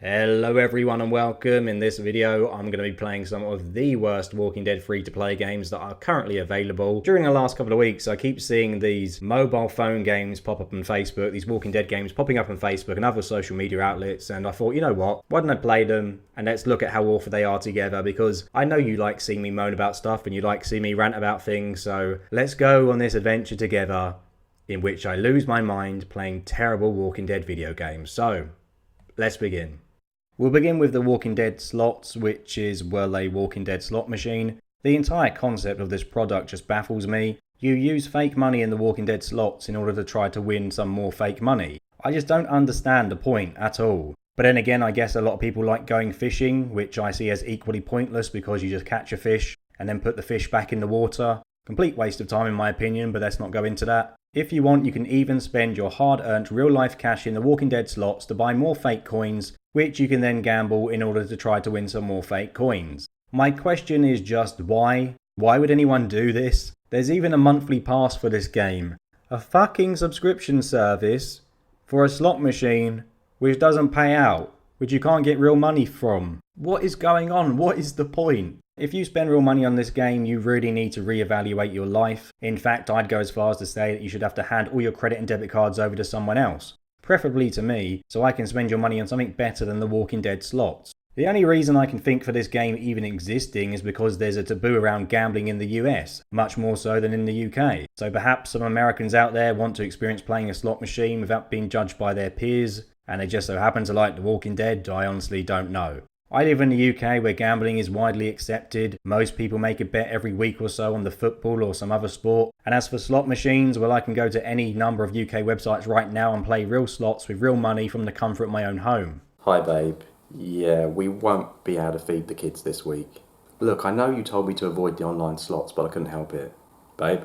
Hello everyone and welcome. In this video I'm going to be playing some of the worst Walking Dead free-to-play games that are currently available. During the last couple of weeks I keep seeing these mobile phone games pop up on Facebook, these Walking Dead games popping up on Facebook and other social media outlets, and I thought, you know what, why don't I play them and let's look at how awful they are together, because I know you like seeing me moan about stuff and you like seeing me rant about things, so let's go on this adventure together in which I lose my mind playing terrible Walking Dead video games. So, let's begin. We'll begin with the Walking Dead Slots, which is, well, a Walking Dead slot machine. The entire concept of this product just baffles me. You use fake money in the Walking Dead slots in order to try to win some more fake money. I just don't understand the point at all. But then again, I guess a lot of people like going fishing, which I see as equally pointless because you just catch a fish and then put the fish back in the water. Complete waste of time in my opinion, but let's not go into that. If you want, you can even spend your hard-earned real-life cash in the Walking Dead slots to buy more fake coins, which you can then gamble in order to try to win some more fake coins. My question is just why? Why would anyone do this? There's even a monthly pass for this game. A fucking subscription service for a slot machine which doesn't pay out, which you can't get real money from. What is going on? What is the point? If you spend real money on this game, you really need to reevaluate your life. In fact, I'd go as far as to say that you should have to hand all your credit and debit cards over to someone else. Preferably to me, so I can spend your money on something better than the Walking Dead slots. The only reason I can think for this game even existing is because there's a taboo around gambling in the US, much more so than in the UK. So perhaps some Americans out there want to experience playing a slot machine without being judged by their peers, and they just so happen to like The Walking Dead. I honestly don't know. I live in the UK where gambling is widely accepted. Most people make a bet every week or so on the football or some other sport. And as for slot machines, well, I can go to any number of UK websites right now and play real slots with real money from the comfort of my own home. Hi babe. Yeah, we won't be able to feed the kids this week. Look, I know you told me to avoid the online slots, but I couldn't help it. Babe?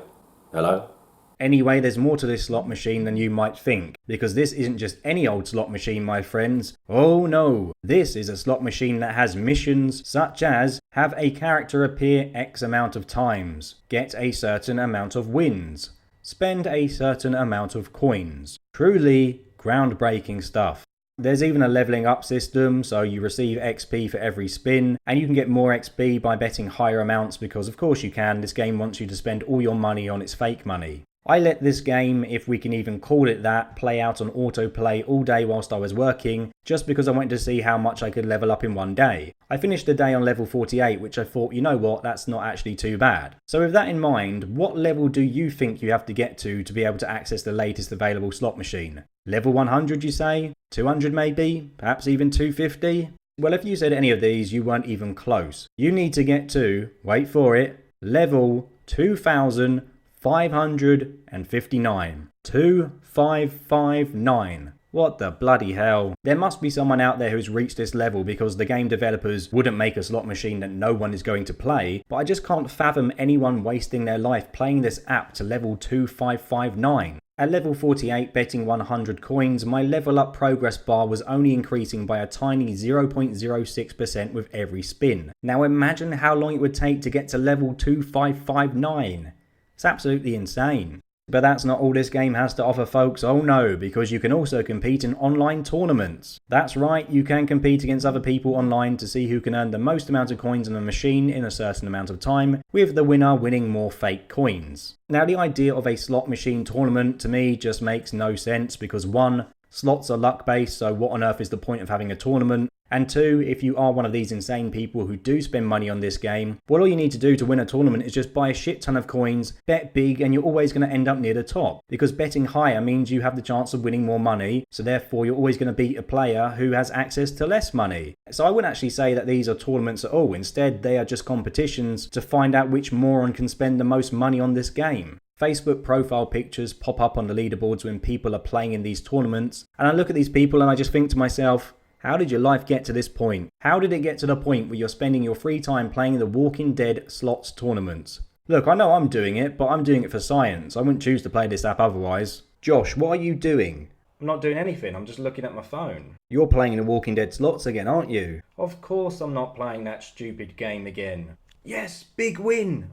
Hello? Anyway, there's more to this slot machine than you might think, because this isn't just any old slot machine, my friends. Oh no, this is a slot machine that has missions such as have a character appear X amount of times, get a certain amount of wins, spend a certain amount of coins. Truly groundbreaking stuff. There's even a leveling up system, so you receive XP for every spin, and you can get more XP by betting higher amounts because of course you can. This game wants you to spend all your money on its fake money. I let this game, if we can even call it that, play out on autoplay all day whilst I was working, just because I wanted to see how much I could level up in one day. I finished the day on level 48, which I thought, you know what, that's not actually too bad. So with that in mind, what level do you think you have to get to be able to access the latest available slot machine? Level 100 you say? 200 maybe? Perhaps even 250? Well, if you said any of these, you weren't even close. You need to get to, wait for it, level 2559. 2559. What the bloody hell? There must be someone out there who's reached this level, because the game developers wouldn't make a slot machine that no one is going to play, but I just can't fathom anyone wasting their life playing this app to level 2559. At level 48, betting 100 coins, my level up progress bar was only increasing by a tiny 0.06% with every spin. Now imagine how long it would take to get to level 2559. It's absolutely insane. But that's not all this game has to offer, folks. Oh no, because you can also compete in online tournaments. That's right, you can compete against other people online to see who can earn the most amount of coins on a machine in a certain amount of time, with the winner winning more fake coins. Now the idea of a slot machine tournament to me just makes no sense, because one, slots are luck based, so what on earth is the point of having a tournament? And two, if you are one of these insane people who do spend money on this game, well, all you need to do to win a tournament is just buy a shit ton of coins, bet big, and you're always going to end up near the top. Because betting higher means you have the chance of winning more money, so therefore you're always going to beat a player who has access to less money. So I wouldn't actually say that these are tournaments at all. Instead, they are just competitions to find out which moron can spend the most money on this game. Facebook profile pictures pop up on the leaderboards when people are playing in these tournaments, and I look at these people and I just think to myself, how did your life get to this point? How did it get to the point where you're spending your free time playing the Walking Dead slots tournaments? Look, I know I'm doing it, but I'm doing it for science. I wouldn't choose to play this app otherwise. Josh, what are you doing? I'm not doing anything, I'm just looking at my phone. You're playing the Walking Dead slots again, aren't you? Of course I'm not playing that stupid game again. Yes, big win!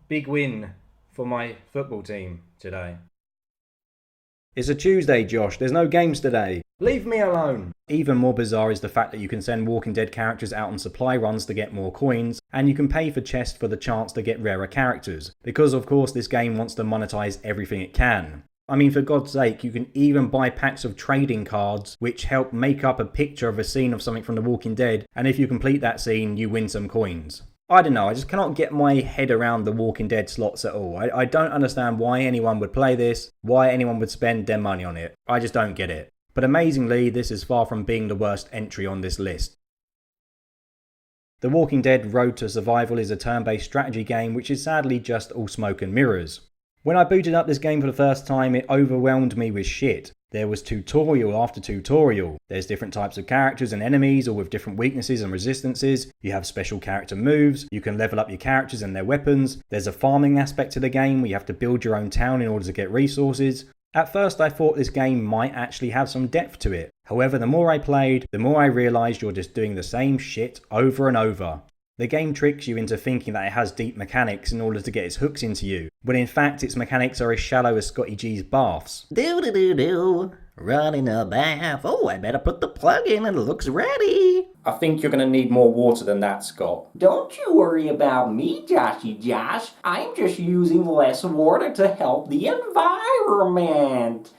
Big win for my football team today. It's a Tuesday, Josh. There's no games today. Leave me alone! Even more bizarre is the fact that you can send Walking Dead characters out on supply runs to get more coins, and you can pay for chests for the chance to get rarer characters, because of course this game wants to monetize everything it can. I mean, for God's sake, you can even buy packs of trading cards which help make up a picture of a scene of something from The Walking Dead, and if you complete that scene, you win some coins. I don't know, I just cannot get my head around The Walking Dead slots at all. I don't understand why anyone would play this, why anyone would spend their money on it. I just don't get it. But amazingly, this is far from being the worst entry on this list. The Walking Dead Road to Survival is a turn-based strategy game which is sadly just all smoke and mirrors. When I booted up this game for the first time, it overwhelmed me with shit. There was tutorial after tutorial. There's different types of characters and enemies, all with different weaknesses and resistances. You have special character moves. You can level up your characters and their weapons. There's a farming aspect to the game where you have to build your own town in order to get resources. At first I thought this game might actually have some depth to it. However, the more I played, the more I realised you're just doing the same shit over and over. The game tricks you into thinking that it has deep mechanics in order to get its hooks into you, when in fact its mechanics are as shallow as Scotty G's baths. Do-do-do-do, running a bath. Oh, I better put the plug in and it looks ready. I think you're going to need more water than that, Scott. Don't you worry about me, Joshy Josh. I'm just using less water to help the environment.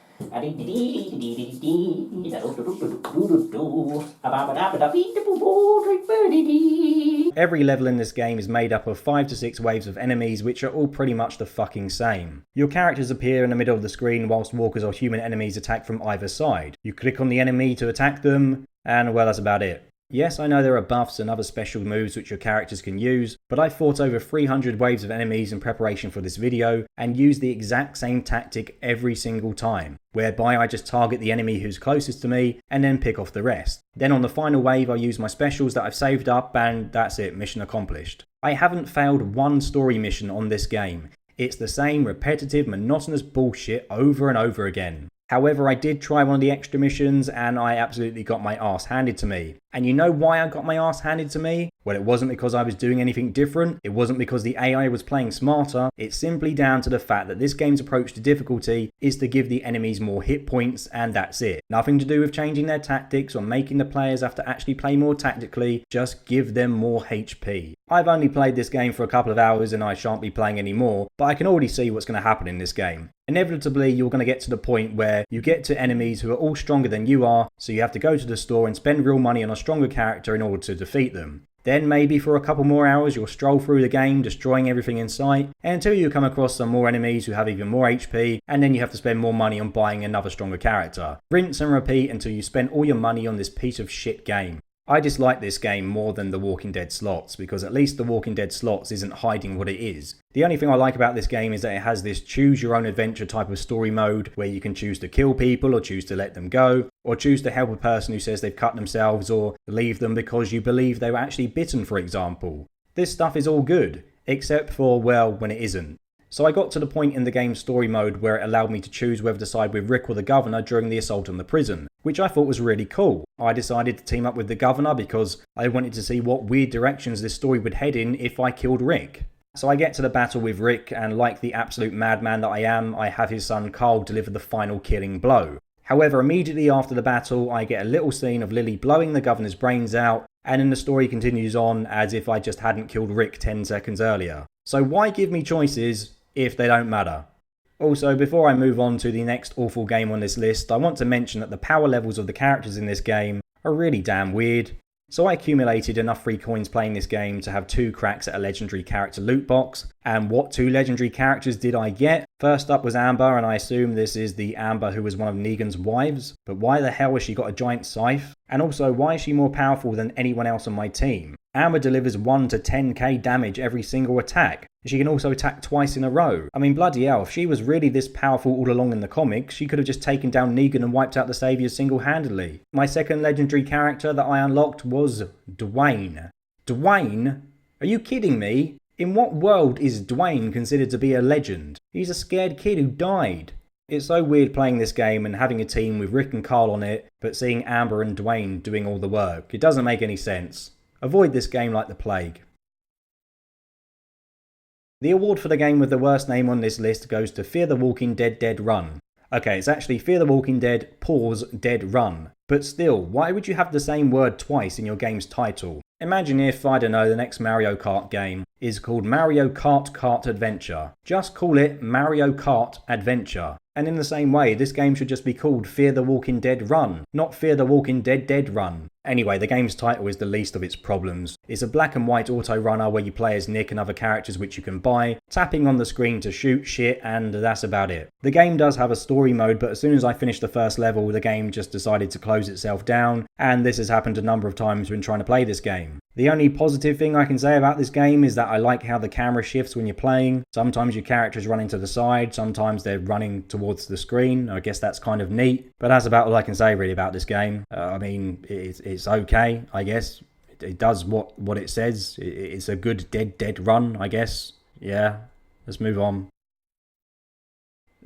Every level in this game is made up of 5 to 6 waves of enemies which are all pretty much the fucking same. Your characters appear in the middle of the screen whilst walkers or human enemies attack from either side. You click on the enemy to attack them, and well, that's about it. Yes, I know there are buffs and other special moves which your characters can use, but I fought over 300 waves of enemies in preparation for this video and used the exact same tactic every single time, whereby I just target the enemy who's closest to me and then pick off the rest. Then on the final wave I use my specials that I've saved up and that's it, mission accomplished. I haven't failed one story mission on this game. It's the same repetitive, monotonous bullshit over and over again. However, I did try one of the extra missions and I absolutely got my arse handed to me. And you know why I got my arse handed to me? Well, it wasn't because I was doing anything different, it wasn't because the AI was playing smarter, it's simply down to the fact that this game's approach to difficulty is to give the enemies more hit points and that's it. Nothing to do with changing their tactics or making the players have to actually play more tactically, just give them more HP. I've only played this game for a couple of hours and I shan't be playing anymore, but I can already see what's going to happen in this game. Inevitably, you're going to get to the point where you get to enemies who are all stronger than you are, so you have to go to the store and spend real money on a stronger character in order to defeat them. Then maybe for a couple more hours you'll stroll through the game destroying everything in sight until you come across some more enemies who have even more HP and then you have to spend more money on buying another stronger character. Rinse and repeat until you spend all your money on this piece of shit game. I dislike this game more than The Walking Dead Slots because at least The Walking Dead Slots isn't hiding what it is. The only thing I like about this game is that it has this choose your own adventure type of story mode where you can choose to kill people or choose to let them go or choose to help a person who says they've cut themselves or leave them because you believe they were actually bitten, for example. This stuff is all good, except for, well, when it isn't. So I got to the point in the game's story mode where it allowed me to choose whether to side with Rick or the governor during the assault on the prison, which I thought was really cool. I decided to team up with the governor because I wanted to see what weird directions this story would head in if I killed Rick. So I get to the battle with Rick and like the absolute madman that I am, I have his son Carl deliver the final killing blow. However, immediately after the battle, I get a little scene of Lily blowing the governor's brains out, and then the story continues on as if I just hadn't killed Rick 10 seconds earlier. So why give me choices if they don't matter? Also, before I move on to the next awful game on this list, I want to mention that the power levels of the characters in this game are really damn weird. So I accumulated enough free coins playing this game to have 2 cracks at a legendary character loot box. And what 2 legendary characters did I get? First up was Amber, and I assume this is the Amber who was one of Negan's wives. But why the hell has she got a giant scythe? And also, why is she more powerful than anyone else on my team? Amber delivers 1 to 10k damage every single attack. She can also attack twice in a row. I mean, bloody hell, if she was really this powerful all along in the comics, she could have just taken down Negan and wiped out the Saviors single-handedly. My second legendary character that I unlocked was Dwayne. Dwayne? Are you kidding me? In what world is Dwayne considered to be a legend? He's a scared kid who died. It's so weird playing this game and having a team with Rick and Carl on it, but seeing Amber and Dwayne doing all the work. It doesn't make any sense. Avoid this game like the plague. The award for the game with the worst name on this list goes to Fear the Walking Dead Dead Run. Okay, it's actually Fear the Walking Dead, pause, Dead Run. But still, why would you have the same word twice in your game's title? Imagine if, I don't know, the next Mario Kart game is called Mario Kart Kart Adventure. Just call it Mario Kart Adventure. And in the same way, this game should just be called Fear the Walking Dead Run, not Fear the Walking Dead Dead Run. Anyway, the game's title is the least of its problems. It's a black and white auto runner where you play as Nick and other characters which you can buy, tapping on the screen to shoot shit, and that's about it. The game does have a story mode, but as soon as I finished the first level, the game just decided to close itself down, and this has happened a number of times when trying to play this game. The only positive thing I can say about this game is that I like how the camera shifts when you're playing. Sometimes your character's running to the side, sometimes they're running towards the screen. I guess that's kind of neat, but that's about all I can say really about this game. I mean, it's okay, I guess. It does what it says. It's a good dead run, I guess. Yeah, let's move on.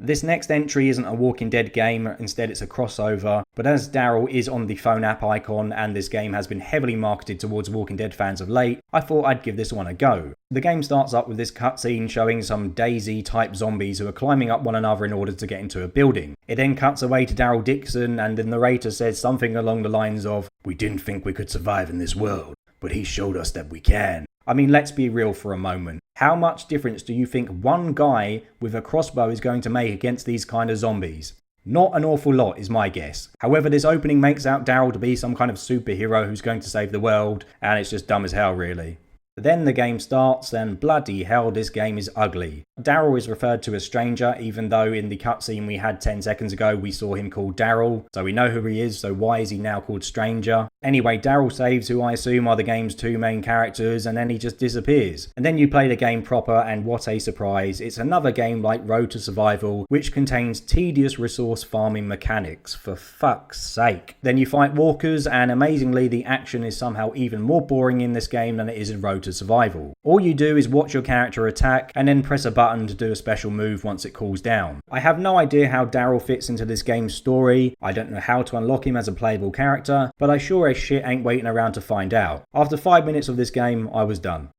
This next entry isn't a Walking Dead game, instead it's a crossover, but as Daryl is on the phone app icon and this game has been heavily marketed towards Walking Dead fans of late, I thought I'd give this one a go. The game starts up with this cutscene showing some Daisy type zombies who are climbing up one another in order to get into a building. It then cuts away to Daryl Dixon and the narrator says something along the lines of, "We didn't think we could survive in this world, but he showed us that we can." I mean, let's be real for a moment. How much difference do you think one guy with a crossbow is going to make against these kind of zombies? Not an awful lot is my guess. However, this opening makes out Daryl to be some kind of superhero who's going to save the world, and it's just dumb as hell really. Then the game starts, and bloody hell, this game is ugly. Daryl is referred to as Stranger, even though in the cutscene we had 10 seconds ago we saw him called Daryl, so we know who he is, so why is he now called Stranger? Anyway, Daryl saves who I assume are the game's two main characters, and then he just disappears. And then you play the game proper, and what a surprise, it's another game like Road to Survival, which contains tedious resource farming mechanics, for fuck's sake. Then you fight walkers, and amazingly the action is somehow even more boring in this game than it is in Road to Survival. All you do is watch your character attack and then press a button to do a special move once it cools down. I have no idea how Daryl fits into this game's story, I don't know how to unlock him as a playable character, but I sure as shit ain't waiting around to find out. After 5 minutes of this game, I was done.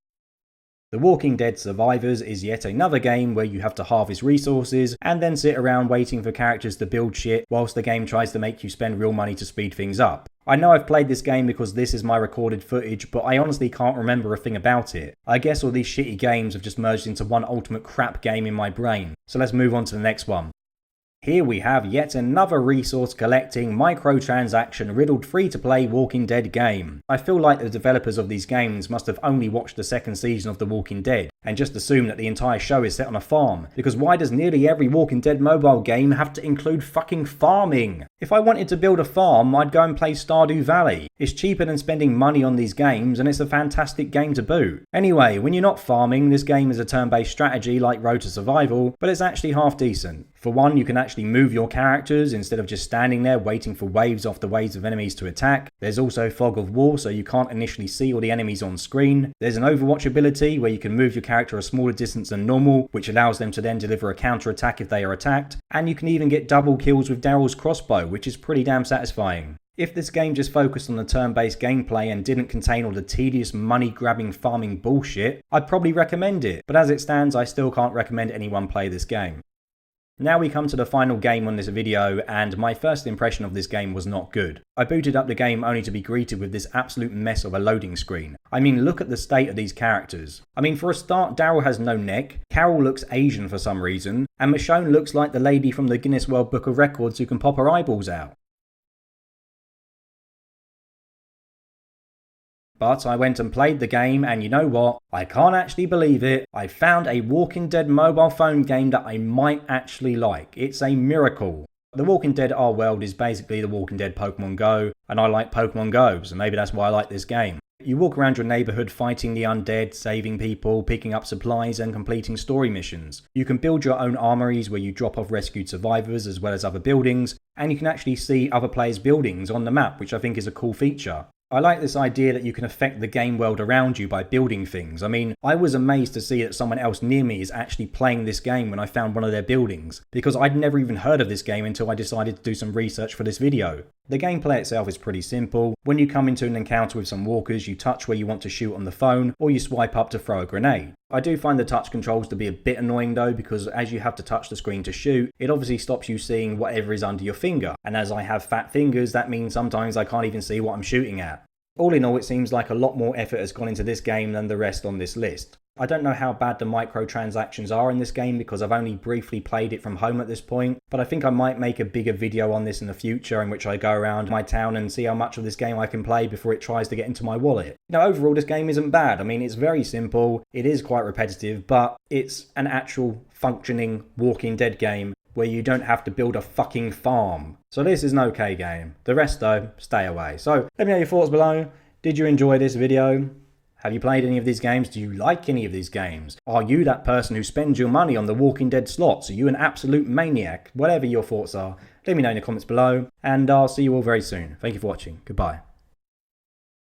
The Walking Dead Survivors is yet another game where you have to harvest resources and then sit around waiting for characters to build shit whilst the game tries to make you spend real money to speed things up. I know I've played this game because this is my recorded footage, but I honestly can't remember a thing about it. I guess all these shitty games have just merged into one ultimate crap game in my brain. So let's move on to the next one. Here we have yet another resource collecting, microtransaction riddled free-to-play Walking Dead game. I feel like the developers of these games must have only watched the second season of The Walking Dead and just assumed that the entire show is set on a farm, because why does nearly every Walking Dead mobile game have to include fucking farming? If I wanted to build a farm, I'd go and play Stardew Valley. It's cheaper than spending money on these games and it's a fantastic game to boot. Anyway, when you're not farming, this game is a turn-based strategy like Road to Survival, but it's actually half decent. For one, you can actually move your characters instead of just standing there waiting for waves after waves of enemies to attack. There's also Fog of War, so you can't initially see all the enemies on screen. There's an Overwatch ability where you can move your character a smaller distance than normal, which allows them to then deliver a counter attack if they are attacked. And you can even get double kills with Daryl's crossbow, which is pretty damn satisfying. If this game just focused on the turn-based gameplay and didn't contain all the tedious money-grabbing farming bullshit, I'd probably recommend it, but as it stands I still can't recommend anyone play this game. Now we come to the final game on this video, and my first impression of this game was not good. I booted up the game only to be greeted with this absolute mess of a loading screen. I mean, look at the state of these characters. I mean, for a start, Daryl has no neck, Carol looks Asian for some reason, and Michonne looks like the lady from the Guinness World Book of Records who can pop her eyeballs out. But I went and played the game, and you know what? I can't actually believe it. I found a Walking Dead mobile phone game that I might actually like. It's a miracle. The Walking Dead Our World is basically the Walking Dead Pokemon Go, and I like Pokemon Go, so maybe that's why I like this game. You walk around your neighbourhood fighting the undead, saving people, picking up supplies and completing story missions. You can build your own armories where you drop off rescued survivors as well as other buildings, and you can actually see other players' buildings on the map, which I think is a cool feature. I like this idea that you can affect the game world around you by building things. I mean, I was amazed to see that someone else near me is actually playing this game when I found one of their buildings, because I'd never even heard of this game until I decided to do some research for this video. The gameplay itself is pretty simple. When you come into an encounter with some walkers, you touch where you want to shoot on the phone, or you swipe up to throw a grenade. I do find the touch controls to be a bit annoying though, because as you have to touch the screen to shoot, it obviously stops you seeing whatever is under your finger. And as I have fat fingers, that means sometimes I can't even see what I'm shooting at. All in all, it seems like a lot more effort has gone into this game than the rest on this list. I don't know how bad the microtransactions are in this game because I've only briefly played it from home at this point, but I think I might make a bigger video on this in the future in which I go around my town and see how much of this game I can play before it tries to get into my wallet. Now, overall, this game isn't bad. I mean, it's very simple, it is quite repetitive, but it's an actual functioning Walking Dead game where you don't have to build a fucking farm. So this is an okay game. The rest though, stay away. So let me know your thoughts below. Did you enjoy this video? Have you played any of these games? Do you like any of these games? Are you that person who spends your money on the Walking Dead slots? Are you an absolute maniac? Whatever your thoughts are, let me know in the comments below, and I'll see you all very soon. Thank you for watching. Goodbye.